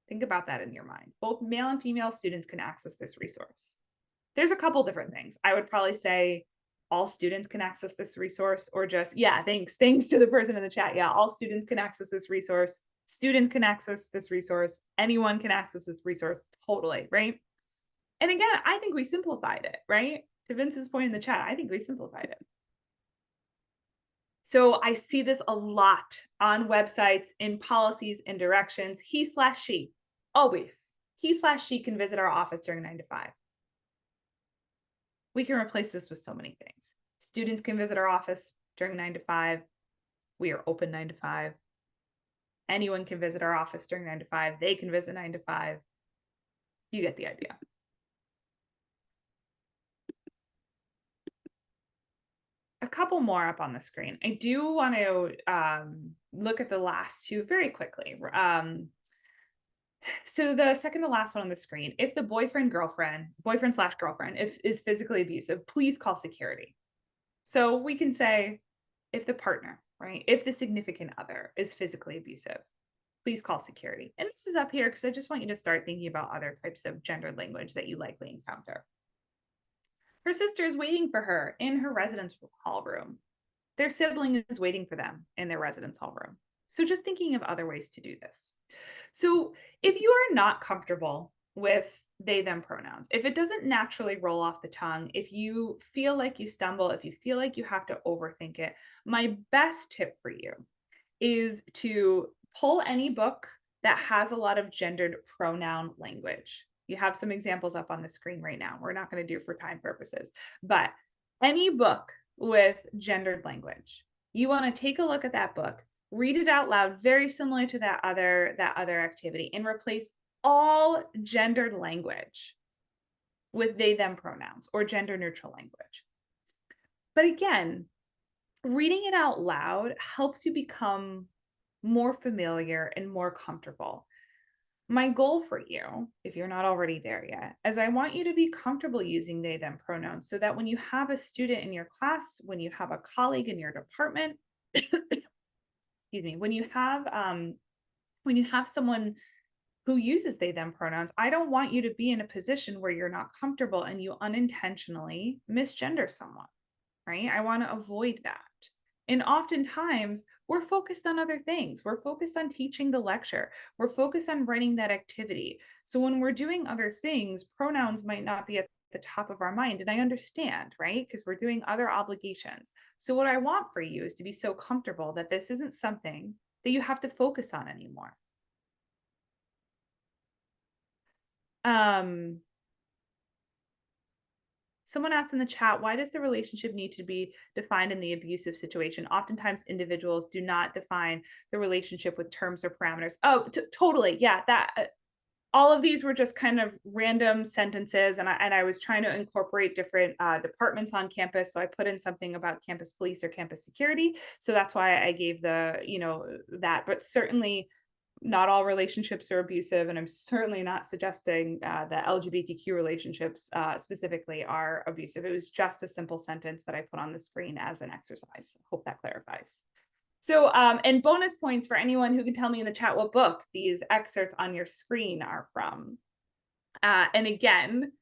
Think about that in your mind. Both male and female students can access this resource. There's a couple different things. I would probably say all students can access this resource, or just, yeah, thanks to the person in the chat. Yeah, all students can access this resource. Students can access this resource. Anyone can access this resource. Totally, right? And again, I think we simplified it, right? To Vince's point in the chat, I think we simplified it. So I see this a lot on websites, in policies, in directions. He/she, always. He/she can visit our office during 9 to 5. We can replace this with so many things. Students can visit our office during 9 to 5. We are open 9 to 5. Anyone can visit our office during 9 to 5. They can visit 9 to 5. You get the idea. A couple more up on the screen. I do want to look at the last two very quickly. So the second to last one on the screen, if the boyfriend/girlfriend, if is physically abusive, please call security. So we can say, if the partner, right, if the significant other is physically abusive, please call security. And this is up here because I just want you to start thinking about other types of gendered language that you likely encounter. Her sister is waiting for her in her residence hall room. Their sibling is waiting for them in their residence hall room. So just thinking of other ways to do this. So if you are not comfortable with they, them pronouns, if it doesn't naturally roll off the tongue, if you feel like you stumble, if you feel like you have to overthink it, my best tip for you is to pull any book that has a lot of gendered pronoun language. You have some examples up on the screen right now. We're not going to do it for time purposes, but any book with gendered language, you want to take a look at that book, read it out loud, very similar to that other activity, and replace all gendered language with they, them pronouns or gender neutral language. But again, reading it out loud helps you become more familiar and more comfortable. My goal for you, if you're not already there yet, is I want you to be comfortable using they, them pronouns so that when you have a student in your class, when you have a colleague in your department, excuse me, when you have someone who uses they, them pronouns, I don't want you to be in a position where you're not comfortable and you unintentionally misgender someone, right? I want to avoid that. And oftentimes we're focused on other things. We're focused on teaching the lecture. We're focused on writing that activity. So when we're doing other things, pronouns might not be at the top of our mind. And I understand, right? Because we're doing other obligations. So what I want for you is to be so comfortable that this isn't something that you have to focus on anymore. Um, Someone asked in the chat, why does the relationship need to be defined in the abusive situation? Oftentimes, individuals do not define the relationship with terms or parameters. Oh, totally. Yeah, that all of these were just kind of random sentences, and I was trying to incorporate different departments on campus. So I put in something about campus police or campus security. So that's why I gave the, that. But certainly, not all relationships are abusive, and I'm certainly not suggesting that LGBTQ relationships specifically are abusive. It was just a simple sentence that I put on the screen as an exercise. Hope that clarifies. So, and bonus points for anyone who can tell me in the chat what book these excerpts on your screen are from. And again,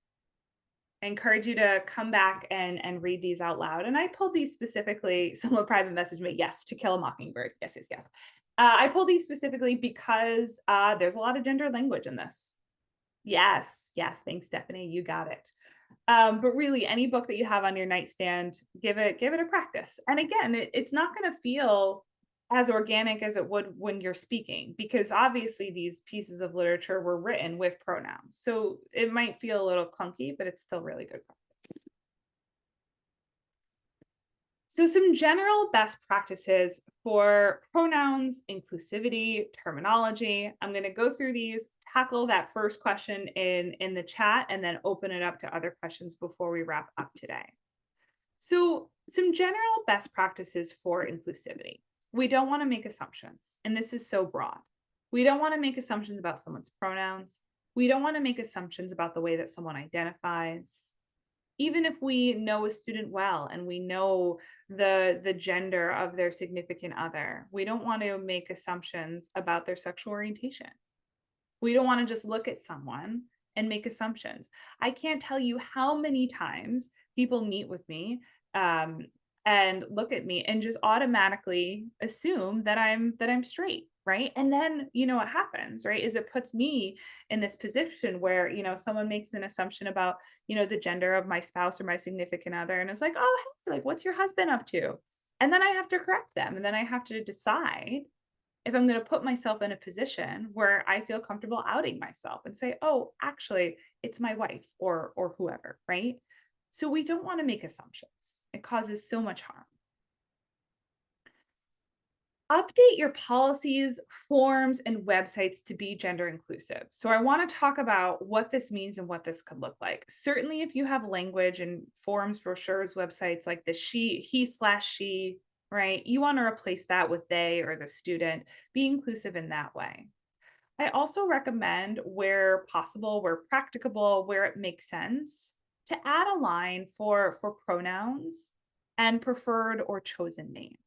I encourage you to come back and read these out loud. And I pulled these specifically, someone private messaged me, yes, To Kill a Mockingbird. Yes, yes, yes. I pulled these specifically because there's a lot of gender language in this. Yes, yes, thanks, Stephanie, you got it. But really, any book that you have on your nightstand, give it a practice. And again, it's not going to feel as organic as it would when you're speaking, because obviously these pieces of literature were written with pronouns. So it might feel a little clunky, but it's still really good practice. So some general best practices for pronouns, inclusivity, terminology. I'm going to go through these, tackle that first question in the chat, and then open it up to other questions before we wrap up today. So some general best practices for inclusivity. We don't want to make assumptions, and this is so broad. We don't want to make assumptions about someone's pronouns. We don't want to make assumptions about the way that someone identifies. Even if we know a student well and we know the gender of their significant other, we don't want to make assumptions about their sexual orientation. We don't want to just look at someone and make assumptions. I can't tell you how many times people meet with me and look at me and just automatically assume that I'm straight, right? And then what happens, right, is it puts me in this position where someone makes an assumption about the gender of my spouse or my significant other, and it's like, oh, hey, like, what's your husband up to? And then I have to correct them, and then I have to decide if I'm going to put myself in a position where I feel comfortable outing myself and say, oh, actually, it's my wife or whoever, right? So we don't want to make assumptions. It causes so much harm. Update your policies, forms, and websites to be gender inclusive. So I want to talk about what this means and what this could look like. Certainly, if you have language and forms, brochures, websites like the he/she, right? You want to replace that with they or the student. Be inclusive in that way. I also recommend, where possible, where practicable, where it makes sense, to add a line for pronouns and preferred or chosen names.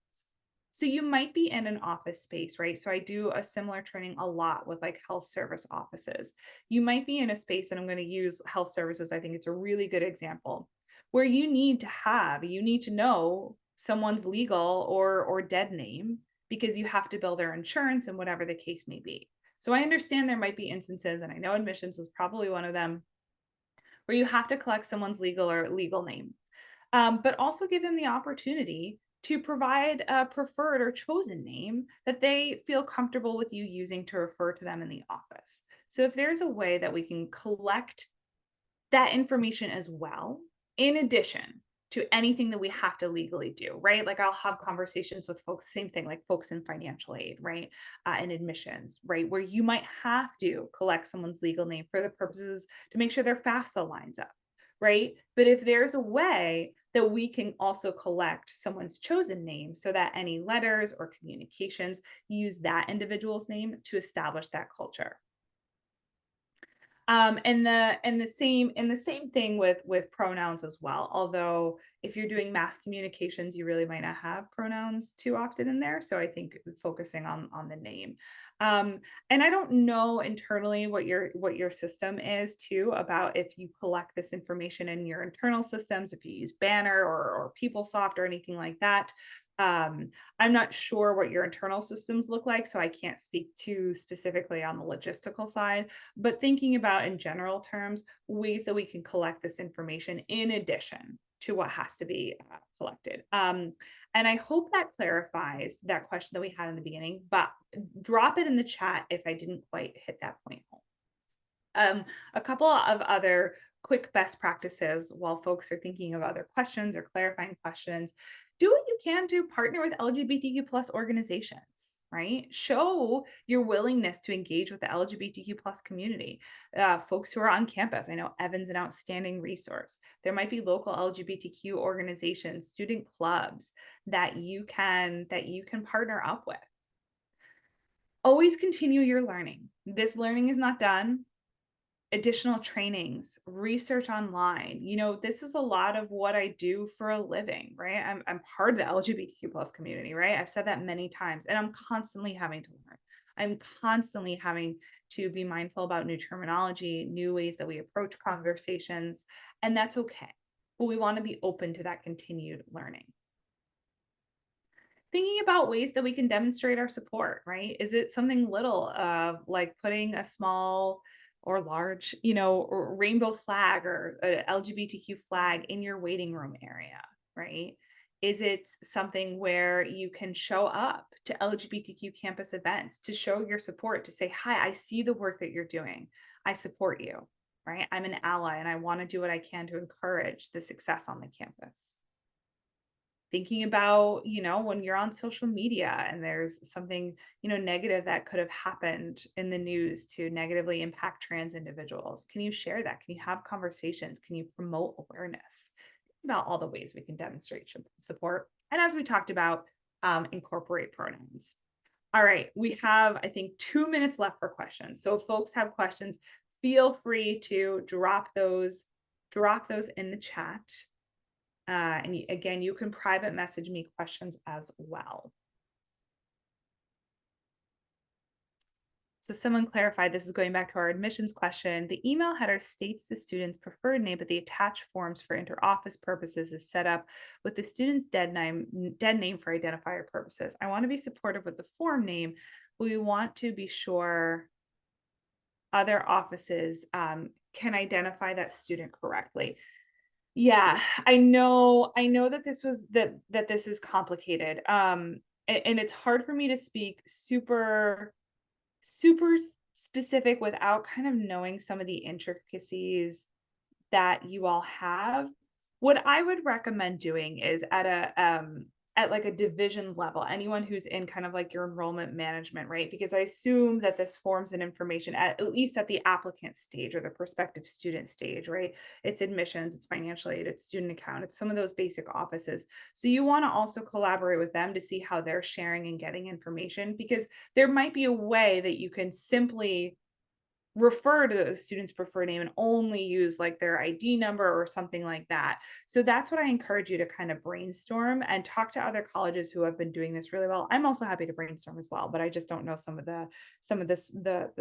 So you might be in an office space, right? So I do a similar training a lot with like health service offices. You might be in a space, and I'm going to use health services. I think it's a really good example where you need to know someone's legal or dead name, because you have to bill their insurance and whatever the case may be. So I understand there might be instances, and I know admissions is probably one of them, where you have to collect someone's legal name, but also give them the opportunity to provide a preferred or chosen name that they feel comfortable with you using to refer to them in the office. So if there's a way that we can collect that information as well, in addition to anything that we have to legally do, right? Like I'll have conversations with folks, same thing, like folks in financial aid, right? And admissions, right? Where you might have to collect someone's legal name for the purposes to make sure their FAFSA lines up, right? But if there's a way that we can also collect someone's chosen name so that any letters or communications use that individual's name to establish that culture. And the same thing with pronouns as well. Although if you're doing mass communications, you really might not have pronouns too often in there. So I think focusing on the name. And I don't know internally what your system is too, about if you collect this information in your internal systems, if you use Banner or PeopleSoft or anything like that. I'm not sure what your internal systems look like, so I can't speak too specifically on the logistical side, but thinking about in general terms, ways that we can collect this information in addition to what has to be collected. And I hope that clarifies that question that we had in the beginning, but drop it in the chat if I didn't quite hit that point home. A couple of other quick best practices while folks are thinking of other questions or clarifying questions. Do what you can to partner with LGBTQ plus organizations, right? Show your willingness to engage with the LGBTQ plus community. Folks who are on campus. I know Evan's an outstanding resource. There might be local LGBTQ organizations, student clubs that you can partner up with. Always continue your learning. This learning is not done. Additional trainings, research online. This is a lot of what I do for a living, right? I'm part of the LGBTQ plus community, right? I've said that many times, and I'm constantly having to learn. I'm constantly having to be mindful about new terminology, new ways that we approach conversations, and that's okay. But we want to be open to that continued learning. Thinking about ways that we can demonstrate our support, right? Is it something little, like putting a small or large, rainbow flag or a LGBTQ flag in your waiting room area, right? Is it something where you can show up to LGBTQ campus events to show your support, to say, hi, I see the work that you're doing. I support you, right? I'm an ally and I want to do what I can to encourage the success on the campus. Thinking about, when you're on social media and there's something, negative that could have happened in the news to negatively impact trans individuals. Can you share that? Can you have conversations? Can you promote awareness about all the ways we can demonstrate support? And as we talked about, incorporate pronouns. All right, we have, I think, 2 minutes left for questions. So if folks have questions, feel free to drop those in the chat. And again, you can private message me questions as well. So someone clarified, this is going back to our admissions question. The email header states the student's preferred name, but the attached forms for inter-office purposes is set up with the student's dead name for identifier purposes. I want to be supportive with the form name, but we want to be sure other offices can identify that student correctly. Yeah, I know that this is complicated. And it's hard for me to speak super specific without kind of knowing some of the intricacies that you all have. What I would recommend doing is at like a division level, anyone who's in kind of like your enrollment management, right? Because I assume that this forms and information at least at the applicant stage or the prospective student stage, right? It's admissions, it's financial aid, it's student account, it's some of those basic offices. So you want to also collaborate with them to see how they're sharing and getting information, because there might be a way that you can simply refer to the student's preferred name and only use like their ID number or something like that. So that's what I encourage you to kind of brainstorm and talk to other colleges who have been doing this really well. I'm also happy to brainstorm as well, but I just don't know some of the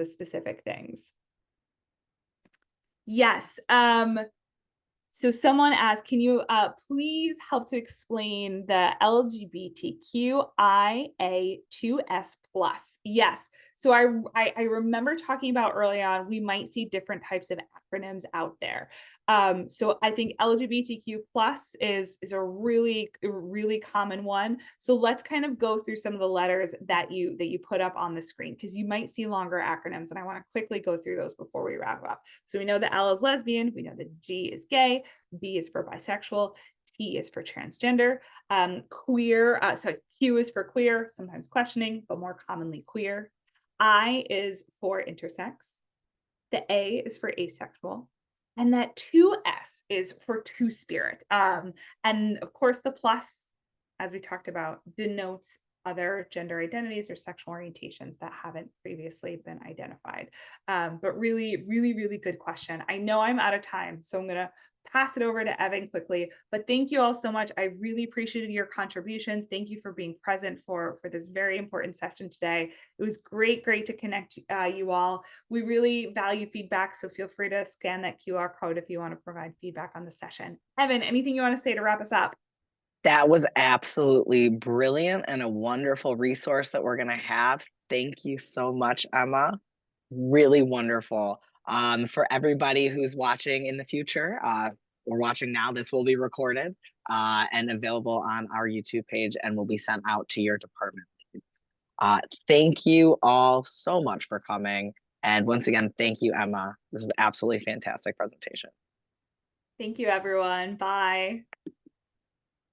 specific things. Yes. So someone asked, can you please help to explain the LGBTQIA2S+? Yes. So I remember talking about early on, we might see different types of acronyms out there. So I think LGBTQ+ is a really, really common one. So let's kind of go through some of the letters that you put up on the screen, because you might see longer acronyms, and I want to quickly go through those before we wrap up. So we know the L is lesbian, we know the G is gay, B is for bisexual, T is for transgender, queer, so Q is for queer, sometimes questioning, but more commonly queer. I is for intersex. The A is for asexual. And that 2S is for two-spirit. And of course, the plus, as we talked about, denotes other gender identities or sexual orientations that haven't previously been identified. But really, really, really good question. I know I'm out of time, so I'm going to pass it over to Evan quickly, but thank you all so much. I really appreciated your contributions. Thank you for being present for this very important session today. It was great to connect you all. We really value feedback, so feel free to scan that QR code if you want to provide feedback on the session. Evan, anything you want to say to wrap us up? That was absolutely brilliant and a wonderful resource that we're gonna have. Thank you so much, Emma. Really wonderful. For everybody who's watching in the future, or watching now, this will be recorded and available on our YouTube page and will be sent out to your department leads. Thank you all so much for coming. And once again, thank you, Emma. This was absolutely fantastic presentation. Thank you, everyone. Bye.